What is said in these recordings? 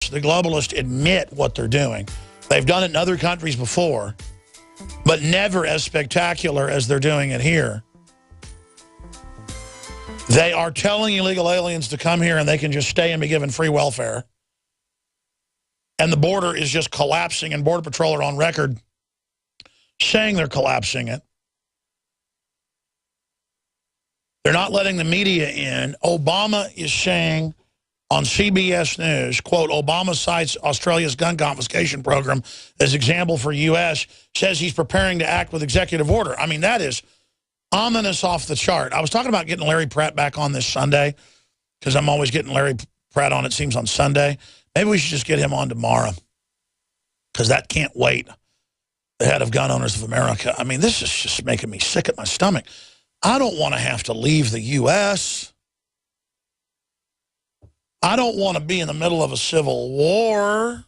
the globalists admit what they're doing. They've done it in other countries before, but never as spectacular as they're doing it here. They are telling illegal aliens to come here and they can just stay and be given free welfare. And the border is just collapsing, and Border Patrol are on record saying they're collapsing it. They're not letting the media in. Obama is saying on CBS News, quote, Obama cites Australia's gun confiscation program as example for U.S., says he's preparing to act with executive order. I mean, that is ominous off the chart. I was talking about getting Larry Pratt back on this Sunday because I'm always getting Larry Pratt on, it seems, on Sunday. Maybe we should just get him on tomorrow because that can't wait. The head of Gun Owners of America. I mean, this is just making me sick at my stomach. I don't want to have to leave the U.S. I don't want to be in the middle of a civil war.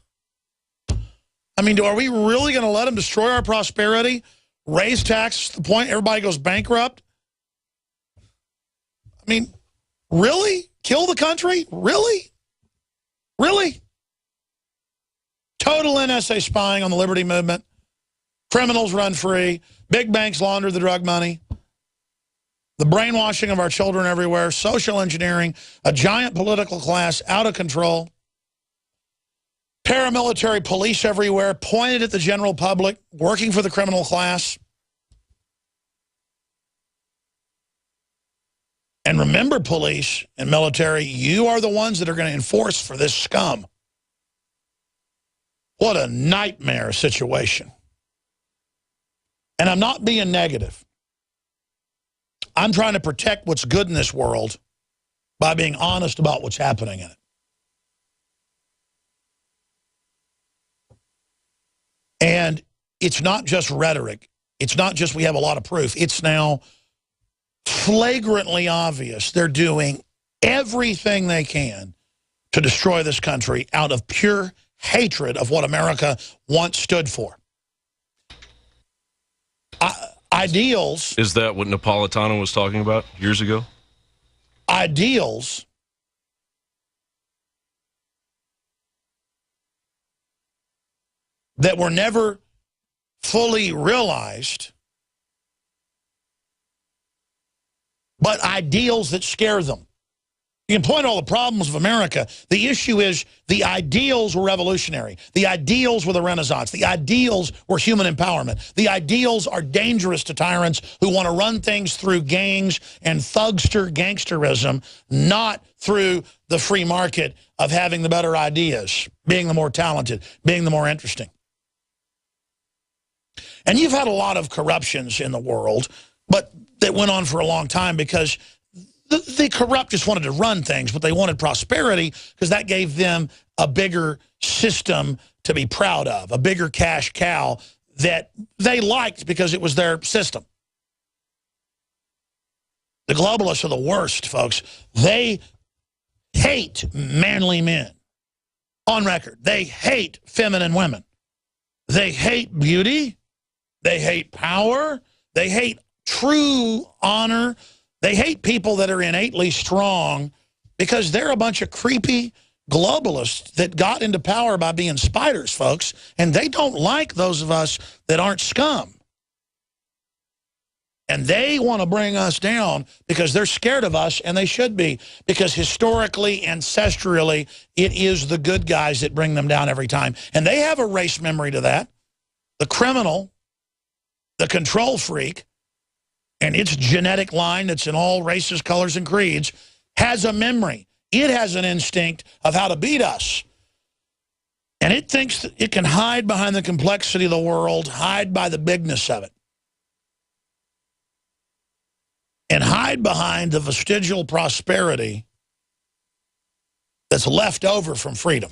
I mean, are we really going to let them destroy our prosperity, raise taxes to the point everybody goes bankrupt? I mean, really? Kill the country? Really? Really? Total NSA spying on the liberty movement. Criminals run free. Big banks launder the drug money. The brainwashing of our children everywhere. Social engineering. A giant political class out of control. Paramilitary police everywhere, pointed at the general public, working for the criminal class. And remember, police and military, you are the ones that are going to enforce for this scum. What a nightmare situation. And I'm not being negative. I'm trying to protect what's good in this world by being honest about what's happening in it. And it's not just rhetoric. It's not just we have a lot of proof. It's now flagrantly obvious they're doing everything they can to destroy this country out of pure hatred of what America once stood for. Ideals. Is that what Napolitano was talking about years ago? Ideals that were never fully realized, but ideals that scare them. You can point all the problems of America. The issue is the ideals were revolutionary. The ideals were the Renaissance. The ideals were human empowerment. The ideals are dangerous to tyrants who want to run things through gangs and gangsterism, not through the free market of having the better ideas, being the more talented, being the more interesting. And you've had a lot of corruptions in the world, but that went on for a long time because the corrupt just wanted to run things, but they wanted prosperity because that gave them a bigger system to be proud of, a bigger cash cow that they liked because it was their system. The globalists are the worst, folks. They hate manly men. On record, they hate feminine women. They hate beauty. They hate power. They hate true honor. They hate people that are innately strong because they're a bunch of creepy globalists that got into power by being spiders, folks. And they don't like those of us that aren't scum. And they want to bring us down because they're scared of us, and they should be. Because historically, ancestrally, it is the good guys that bring them down every time. And they have a race memory to that. The criminal, the control freak, and its genetic line that's in all races, colors, and creeds, has a memory. It has an instinct of how to beat us. And it thinks that it can hide behind the complexity of the world, hide by the bigness of it, and hide behind the vestigial prosperity that's left over from freedom.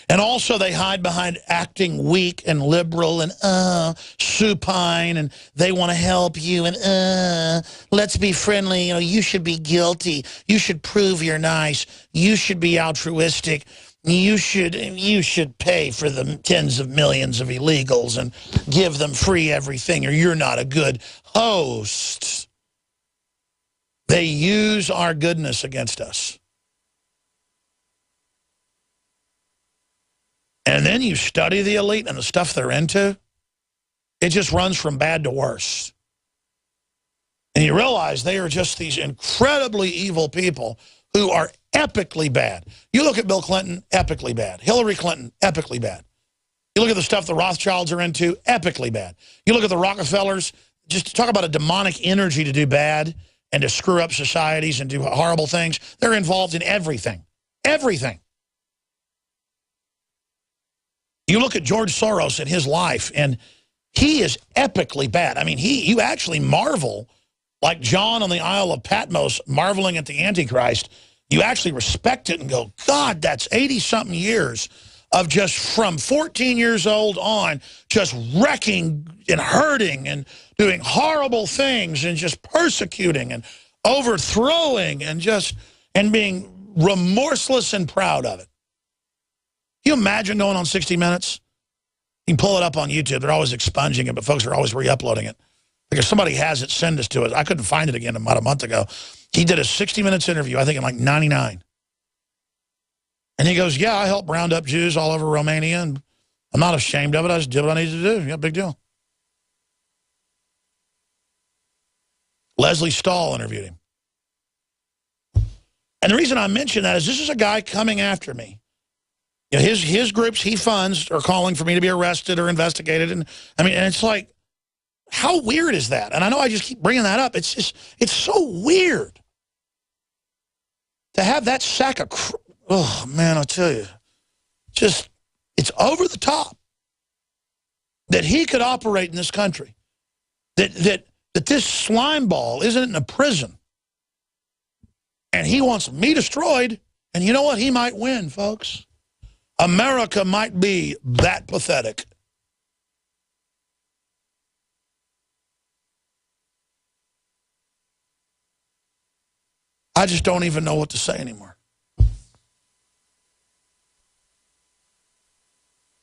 And also they hide behind acting weak and liberal and supine, and they want to help you, and let's be friendly, you should be guilty, you should prove you're nice, you should be altruistic, you should pay for the tens of millions of illegals and give them free everything, or you're not a good host. They use our goodness against us. and then you study the elite and the stuff they're into, it just runs from bad to worse. And you realize they are just these incredibly evil people who are epically bad. You look at Bill Clinton, epically bad. Hillary Clinton, epically bad. You look at the stuff the Rothschilds are into, epically bad. You look at the Rockefellers, just talk about a demonic energy to do bad and to screw up societies and do horrible things. They're involved in everything. Everything. You look at George Soros and his life, and he is epically bad. I mean, you actually marvel, like John on the Isle of Patmos marveling at the Antichrist. You actually respect it and go, God, that's 80-something years of just from 14 years old on, just wrecking and hurting and doing horrible things and just persecuting and overthrowing and being remorseless and proud of it. Can you imagine going on 60 Minutes? You can pull it up on YouTube. They're always expunging it, but folks are always re-uploading it. Like if somebody has it, send us to us. I couldn't find it again about a month ago. He did a 60 Minutes interview, I think in like 99. And he goes, yeah, I helped round up Jews all over Romania, and I'm not ashamed of it. I just did what I needed to do. Yeah, big deal. Leslie Stahl interviewed him. And the reason I mention that is this is a guy coming after me. You know, his groups he funds are calling for me to be arrested or investigated. And I mean, and it's like, how weird is that? And I know I just keep bringing that up. It's just, it's so weird to have that sack of, oh man, I'll tell you, just, it's over the top that he could operate in this country. That this slime ball isn't in a prison. And he wants me destroyed. And you know what? He might win, folks. America might be that pathetic. I just don't even know what to say anymore.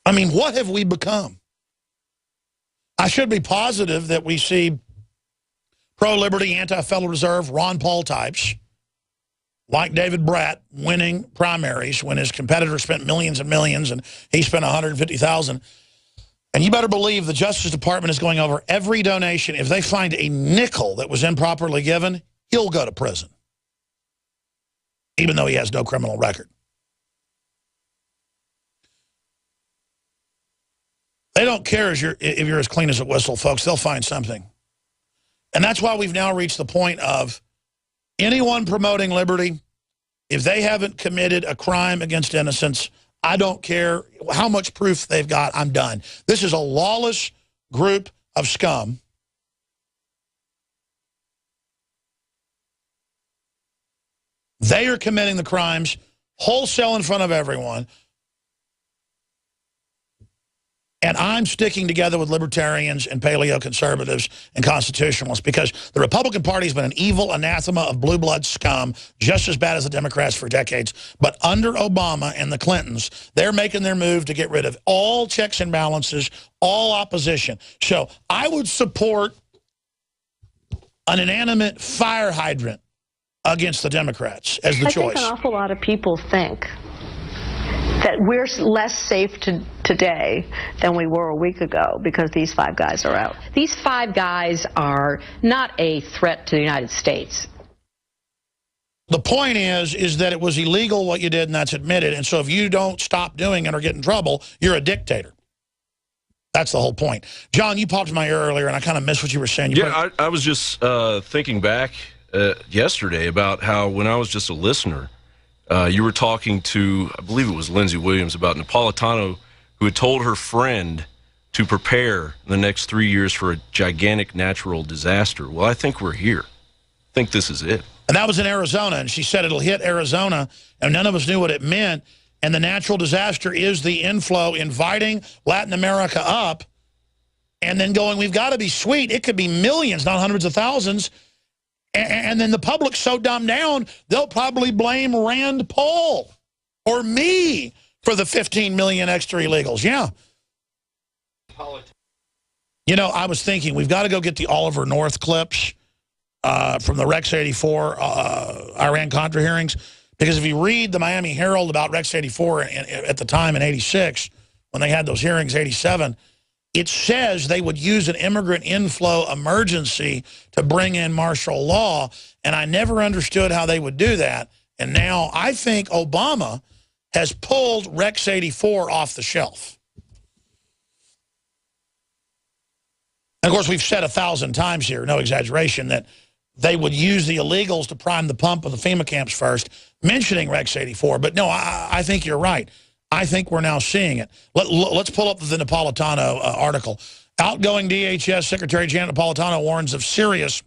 I mean, what have we become? I should be positive that we see pro-liberty, anti-Federal Reserve, Ron Paul types, like David Bratt, winning primaries when his competitor spent millions and millions and he spent $150,000. And you better believe the Justice Department is going over every donation. If they find a nickel that was improperly given, he'll go to prison, even though he has no criminal record. They don't care if you're as clean as a whistle, folks. They'll find something. And that's why we've now reached the point of anyone promoting liberty, if they haven't committed a crime against innocence, I don't care how much proof they've got, I'm done. This is a lawless group of scum. They are committing the crimes wholesale in front of everyone. And I'm sticking together with libertarians and paleo-conservatives and constitutionalists because the Republican Party has been an evil anathema of blue blood scum, just as bad as the Democrats for decades. But under Obama and the Clintons, they're making their move to get rid of all checks and balances, all opposition. So I would support an inanimate fire hydrant against the Democrats as the choice. I think an awful lot of people think that we're less safe today than we were a week ago because these five guys are out. These five guys are not a threat to the United States. The point is that it was illegal what you did, and that's admitted. And so if you don't stop doing it or get in trouble, you're a dictator. That's the whole point. John, you popped in my ear earlier, and I kind of missed what you were saying. I was just thinking back yesterday about how when I was just a listener, you were talking to, I believe it was Lindsey Williams, about Napolitano, who had told her friend to prepare the next 3 years for a gigantic natural disaster. Well, I think we're here. I think this is it. And that was in Arizona, and she said it'll hit Arizona, and none of us knew what it meant. And the natural disaster is the inflow, inviting Latin America up, and then going, we've got to be sweet. It could be millions, not hundreds of thousands. And then the public's so dumbed down, they'll probably blame Rand Paul or me for the 15 million extra illegals. Yeah. You know, I was thinking, we've got to go get the Oliver North clips from the Rex 84 Iran-Contra hearings. Because if you read the Miami Herald about Rex 84 at the time in 86, when they had those hearings, 87, it says they would use an immigrant inflow emergency to bring in martial law, and I never understood how they would do that. And now I think Obama has pulled Rex 84 off the shelf. And of course, we've said 1,000 times here, no exaggeration, that they would use the illegals to prime the pump of the FEMA camps first, mentioning Rex 84. But no, I think you're right. I think we're now seeing it. Let's pull up the Napolitano article. Outgoing DHS Secretary Janet Napolitano warns of serious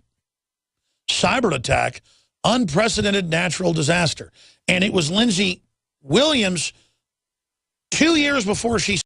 cyber attack, unprecedented natural disaster. And it was Lindsey Williams 2 years before she